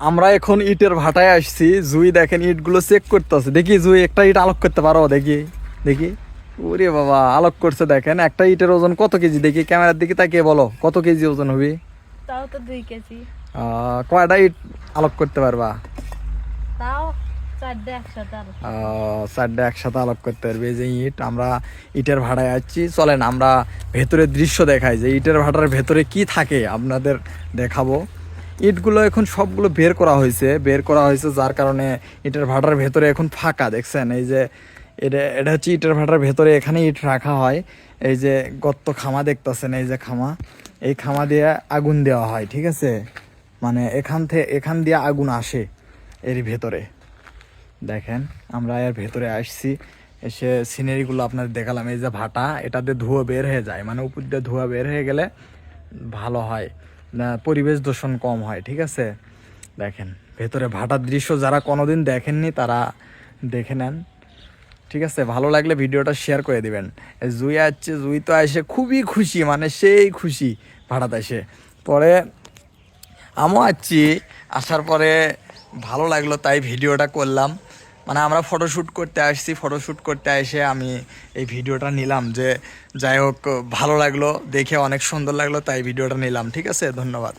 আমরা এখন ইটের ভাটায় আসছি। জুই দেখেন ইটগুলো চেক করতেছে। দেখি জুই একটা ইট আলোক করতে পারো? দেখি দেখি। ওরে বাবা, আলোক করছে। দেখেন একটা ইটের ওজন কত কেজি? দেখি ক্যামেরার দিকে তাকিয়ে বলো কত কেজি ওজন হবে। তাও তো 2 কেজি। কয়টা ইট আলোক করতে পারবা? তাও 4টা একসাথে। 4টা একসাথে আলোক করতে পারবে। এই যে ইট, আমরা ইটের ভাড়ায় আসছি। চলেন আমরা ভেতরের দৃশ্য দেখাই যে ইটের ভাটার ভেতরে কি থাকে আপনাদের দেখাবো। ইটগুলো এখন সবগুলো বের করা হয়েছে যার কারণে ইটের ভাটার ভেতরে এখন ফাঁকা। দেখছেন এই যে এটা হচ্ছে ইটের ভাটার ভেতরে, এখানে ইট রাখা হয়। এই যে গর্ত খামা দেখতেছেন, এই যে খামা, এই খামা দিয়ে আগুন দেওয়া হয়, ঠিক আছে? মানে এখান দিয়ে আগুন আসে এর ভেতরে। দেখেন আমরা এর ভেতরে আসছি, এসে সিনারিগুলো আপনাদের দেখালাম। এই যে ভাটা, এটাতে ধোঁয়া বের হয়ে যায়, মানে উপর দিয়ে ধোঁয়া বের হয়ে গেলে ভালো হয়, না পরিবেশ দূষণ কম হয়, ঠিক আছে? দেখেন ভেতরে ভাটার দৃশ্য, যারা কোনোদিন দেখেননি তারা দেখে নেন, ঠিক আছে? ভালো লাগলে ভিডিওটা শেয়ার করে দিবেন। জুই আসছে, জুই তো এসে খুবই খুশি, মানে সেই খুশি ভাটাতে এসে। পরে আমিও আসছি, আসার পরে ভালো লাগলো তাই ভিডিওটা করলাম। মানে আমরা ফটোশ্যুট করতে আসছি, ফটোশ্যুট করতে এসে আমি এই ভিডিওটা নিলাম। যে যাই হোক, ভালো লাগলো দেখে, অনেক সুন্দর লাগলো তাই ভিডিওটা নিলাম, ঠিক আছে? ধন্যবাদ।